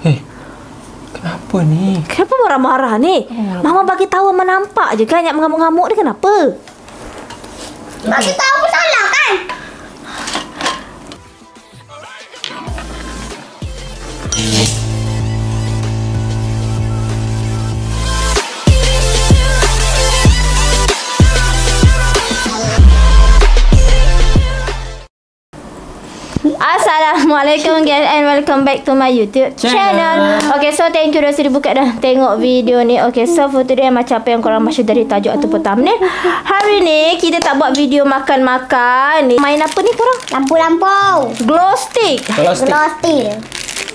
Kenapa ni? Kenapa marah-marah ni? Mama bagi tahu Mama nampak je kan. Yang mengamuk-ngamuk ni kenapa? Bagi tahu pun salah kan? Assalamualaikum guys and welcome back to my YouTube channel. Okay, so thank you dah sudah buka dah tengok video ni. Okay, so for today macam apa yang korang maksud dari tajuk ataupun thumbnail. Hari ni kita tak buat video makan-makan. Main apa ni korang? Lampu-lampu. Glow stick. Glow stick.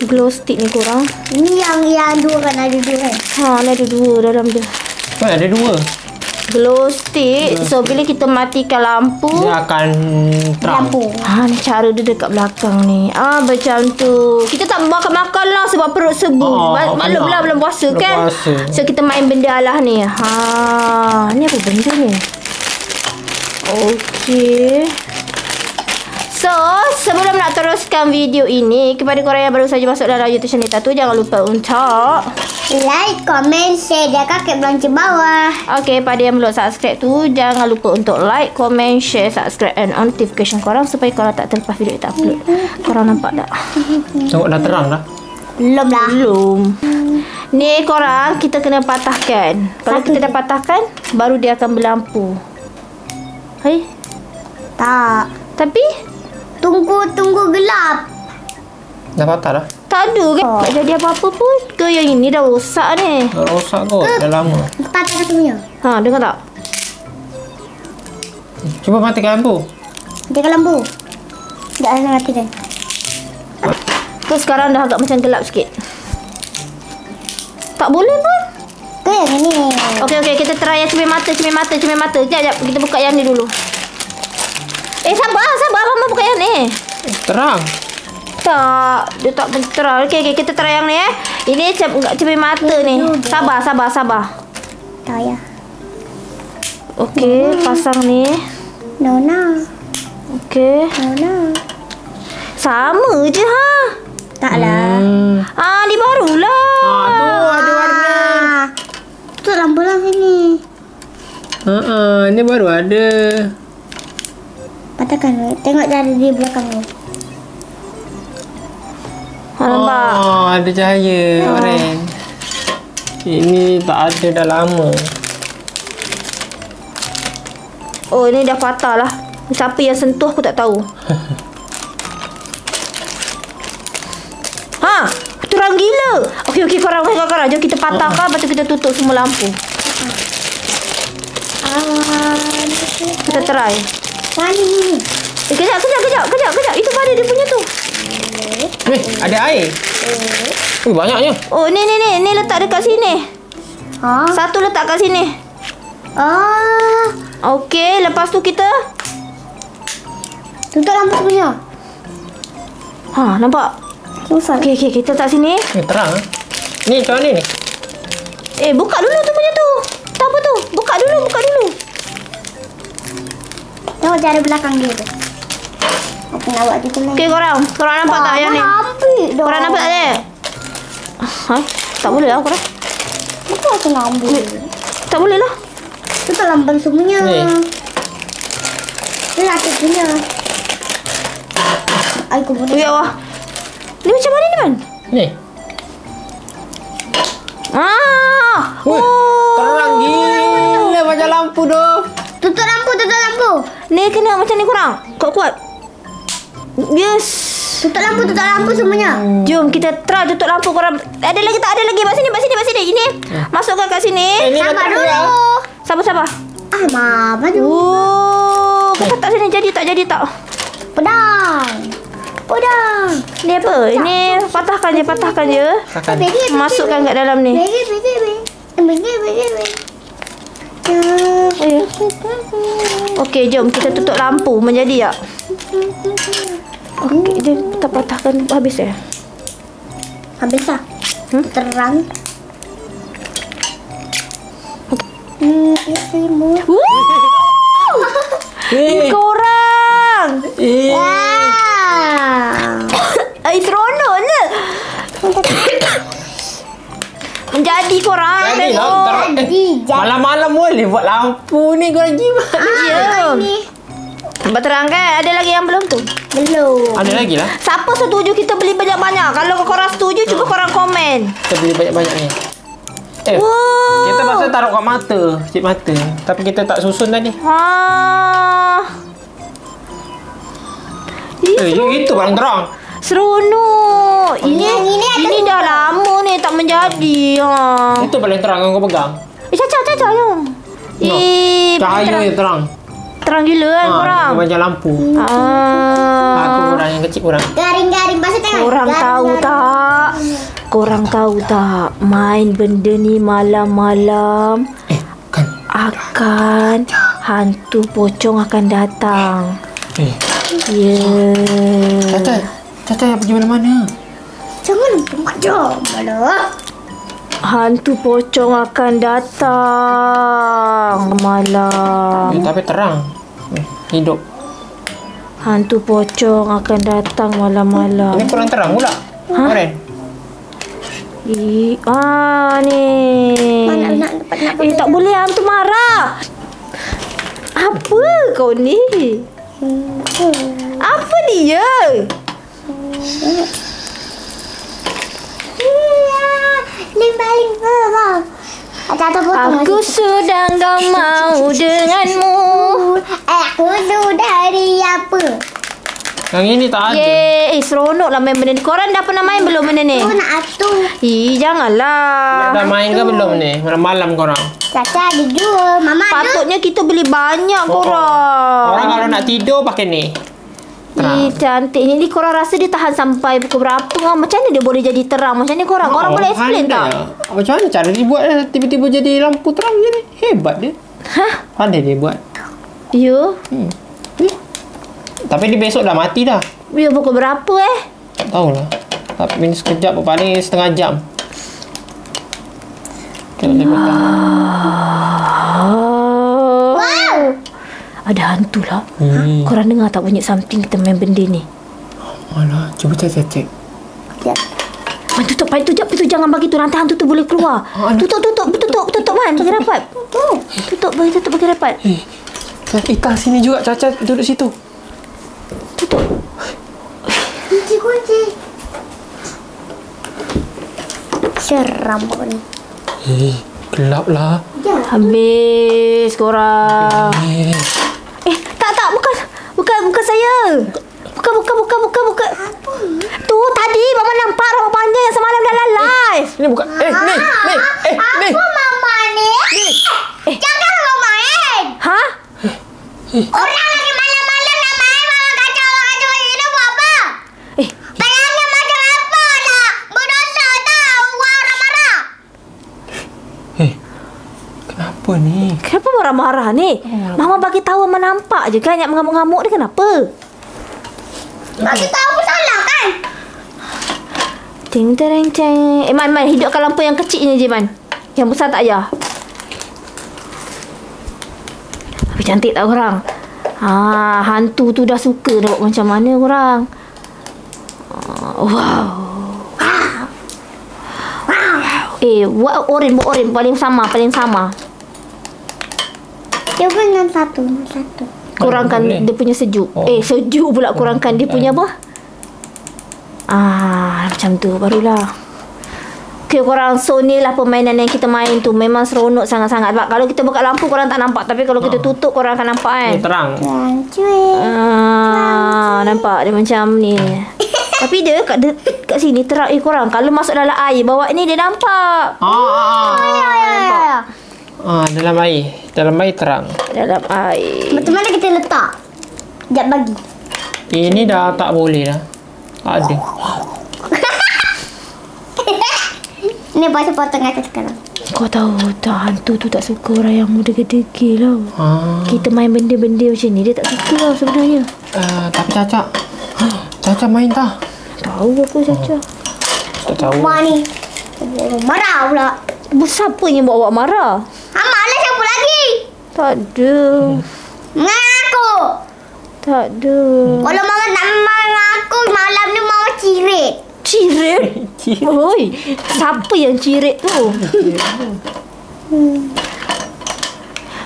Glow stick ni korang. Ni yang dua kan, ada dua kan? Ha, ni ada dua dalam dia. Kan ada dua. Glow stick. So bila kita matikan lampu, Dia akan terang. Lampu. ha, ni cara dia dekat belakang ni. Ah, macam tu. Kita tak makan-makan lah sebab perut sebu. Maklum lah belum puasa Belum kan. puasa. So kita main benda lah ni. Ha, ni apa benda ni? Okey. So, sebelum nak teruskan video ini, kepada korang yang baru saja masuk dalam YouTube channel Tatu, jangan lupa untuk like, komen, share dan kakek belanja bawah. okey, pada yang belum subscribe tu, jangan lupa untuk like, comment, share, subscribe and on notification korang supaya korang tak terlepas video kita upload. Korang nampak tak? Tengok dah terang dah. Belum lah. Belum. Ni korang kita kena patahkan. Kalau kita dah patahkan, baru dia akan berlampu. Hai? Tak. Tapi Tunggu gelap. Dah patah dah. tak ada kan? Tak jadi apa-apa pun. Ke yang ini dah rosak ni. Dah rosak kot. Dah lama. Tak ada punya. Ha, dengar tak? Cuba matikan lampu. Matikan lampu. Tak ada matikan. Tu sekarang dah agak macam gelap sikit. Tak boleh pun. Ke yang ini. Okey, kita try yang cermin mata. Sekejap, kita buka yang ni dulu. Sabar. Mama buka yang ni. Terang. Tak, dia tak terang. Okey, kita try yang ni Ini cermin mata ni. Sabar. Tak ya. Okey, pasang ni. Nona. Okey. Nona. Sama je ha. Taklah. Ah, ni barulah. Tu ada warna. Tu lampu lah sini. Ni baru ada. Patahkan. Tengok cara di belakang tu. Ha, nampak? Ada cahaya oren. Ini tak ada dah lama. Oh, ini dah patah lah. Siapa yang sentuh aku tak tahu. Ha, terang gila. Okey, korang. Jom kita patahkan, lepas tu kita tutup semua lampu. Kita try. Mana ni? Kejap. Itu mana dia punya tu? Ada air. Banyaknya. Oh, ni letak dekat sini. Ha? Satu letak kat sini. Okey, lepas tu kita Tutup lampu sebenarnya. ha, nampak? Susah. Okey, kita letak sini. Ni terang. Ni macam mana ni? Buka dulu tu punya tu. Tak apa tu? Buka dulu. Tengok cara belakang dia tu. Apa nak buat gitu ni? Okey, korang nampak tak yang ni? Ambil dah. Korang nampak tak ni? Hai, tak boleh lah korang. Bukan aku nak ambil. Tak boleh lah. Tutup lampu semuanya. Ni. Ni laki punya. Aku pun. Ya Allah. Ni macam mana ni, Man? Ni. Terang gila macam lampu tu. Tutup lampu. Ni kena macam ni korang. Kuat. Yes. Tutup lampu semuanya. Jom kita try tutup lampu korang. Ada lagi tak? Ada lagi. Mak sini. Ini. Masukkan kat sini. Ni Sabar betul dulu. ya? Sabar. Mama tu. Kau tak sini jadi tak? Pedang. Ni apa? Ini patahkan je. Masukkan kat dalam ni. Okey, jom kita tutup lampu. Menjadi tak? Okey, dia kita patahkan habis Habis lah. Terang. Korang. Wow. Seronoknya. jadi korang. Jadi lah. Malam-malam boleh buat lampu ni korang gimana? Ya. Nampak terang kan? Ada lagi yang belum tu? Belum. Ada lagi lah. Siapa setuju kita beli banyak-banyak? Kalau korang setuju, cuba korang komen. Kita beli banyak-banyak ni. Wow. Kita pasal taruh kat mata. Cip mata. Tapi kita tak susun tadi. Itu paling terang. Seronok. Ini dah lama ni tak menjadi. Itu paling terang yang kau pegang. Caca yang. Cahaya yang terang. Terang gila kan korang. Macam lampu. Aku kurang yang kecil kurang. Garing-garing pasal tengok. Korang tahu tak main benda ni malam-malam Kan. akan hantu pocong akan datang. Caca pergi mana-mana. Jangan macam malah. Hantu pocong akan datang malam. Tapi terang. Hidup. Hantu pocong akan datang malam-malam. Ini kurang terang pula. Keren. Ni. Nak Tak boleh hantu marah. Apa kau ni? Apa dia? Limba. Aku sedang tak mau denganmu. Aku dari apa? Yang ini tak ada. Seronok lah main benda ni. Korang dah pernah main belum benda ni? Aku nak atu. Janganlah. Dah main ke belum ni? Malam-malam korang. Caca ada dua. Mama ada. Patutnya kita beli banyak korang. Orang kalau nak tidur pakai ni. Cantik ni. Korang rasa dia tahan sampai pukul berapa? Macam mana dia boleh jadi terang macam ni korang? Korang boleh explain tak? Macam mana cara dia buat tiba-tiba jadi lampu terang je ni? Hebat dia. Pandai dia buat. Ya. Tapi dia besok dah mati dah. Ya pukul berapa Tak tahulah. Tapi ni sekejap paling setengah jam. Kalau dia petang. Wow. Ada hantu lah. Korang dengar tak bunyi something kita main benda ni? Alah, cuba Caca cek. Ya. Man, tutup jangan bagi tu nanti hantu tu boleh keluar. Tutup man bagi rapat. Tutup bagi rapat. Itas sini juga Caca duduk situ. Tutup. Kunci. Seram pun. Gelap lah. Habis korang. Tak bukan saya. Bukan. Tu tadi mama nampak rambut panjang yang semalam dalam live. Ini bukan. Ni. Apa mama ni? Jangan kau main. Ha? Orang lagi malam-malam nak main mama kacau ini buat apa? Bayangnya macam apa nak berdosa tahu orang marah. Kenapa ni? Kenapa marah-marah ni? Mama bagi tahu mama nampak je kan yang mengamuk-ngamuk ni kenapa? Bagi tahu aku salah kan? Ting tereng ceng. Man, hidupkan lampu yang kecil ni je Man. Yang besar tak payah. Tapi cantik tak korang? Hantu tu dah suka dah buat macam mana korang? Wow. Buat oren paling sama. Cuba dengan satu. Kurangkan dia punya sejuk. Sejuk pula kurangkan dia punya apa? Macam tu barulah. Okay korang, so ni lah permainan yang kita main tu. Memang seronok sangat-sangat. Sebab kalau kita buka lampu korang tak nampak. Tapi kalau kita tutup korang akan nampak kan. Terang. Nampak dia macam ni. Tapi dia kat sini terang. Korang kalau masuk dalam air bawah ni dia nampak. Dalam air. Dalam air terang. Dalam air. Macam mana kita letak? Sekejap bagi. Ini dah tak boleh dah. Tak ada. Ni pasal potong atas sekarang. Kau tahu tak hantu tu tak suka orang yang muda gedegil tau. Kita main benda-benda macam ni dia tak suka tau sebenarnya. Tapi Caca main tak? Tahu apa Caca? Tak tahu. Mak ni. Marah pula. Siapa yang bawa marah? Mak lah siapa lagi? Tak ada. Mengaku. Tak ada. Kalau mama nak mengaku malam ni mama cirit. Cirit? Oi, siapa yang cirit tu?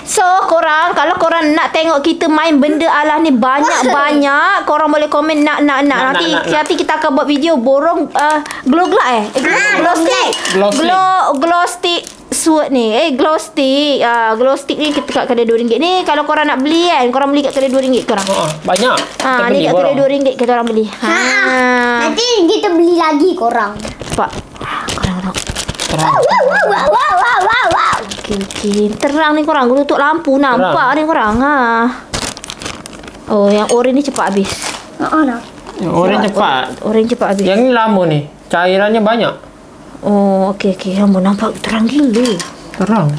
So korang, kalau korang nak tengok kita main benda alah ni banyak-banyak, korang boleh komen nak. Nanti kita akan buat video borong glow stick. Glow stick sword ni. Glow stick. Glow stick ni kat kedai RM2 ni. Kalau korang nak beli kan, korang beli kat kedai RM2 korang. Banyak. Ni kat kedai RM2 kita orang beli. Nanti kita beli lagi korang. Pak. Korang. Wow. Okay. Terang ni korang. Gua tutup lampu nampak ni korang. Oh, yang oren ni cepat habis. Oren cepat. Oren cepat habis. Yang ni lama ni. Cairannya banyak. Oh, okey. Hamba nampak terang gila. Terang.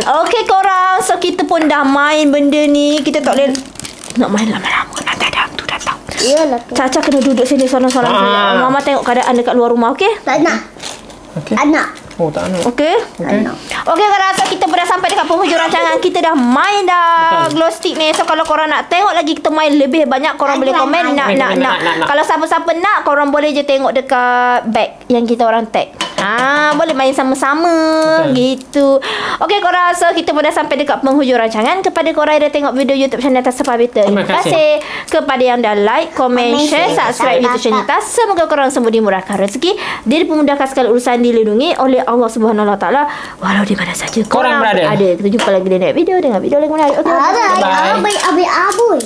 Okey korang. So kita pun dah main benda ni. Kita tak boleh nak main lama-lama. Nanti ada hantu datang. Iyalah. Caca kena duduk sini sorang-sorang. Mama tengok keadaan dekat luar rumah, okey? Tak nak. Okey. Anak. Oh, tak nak. Okey? Anak. Okey korang, so kita dah sampai dekat penghujung rancangan. Kita dah main glow stick ni. So kalau korang nak tengok lagi kita main lebih banyak, korang boleh komen nak. Kalau siapa-siapa nak, korang boleh je tengok dekat bag yang kita orang tag. Boleh main sama-sama gitu. Okey korang, so kita pun dah sampai dekat penghujung rancangan. Kepada korang yang dah tengok video YouTube channel Tasafah Beta, terima kasih. Kepada yang dah like, komen, share, subscribe YouTube channel kita. Semoga korang semua dimurahkan rezeki, dipermudahkan segala urusan, dilindungi oleh Allah Subhanahu Wa Taala walau di mana saja korang berada. Kita jumpa lagi di next video dengan video lagi menarik. Okey. Abang.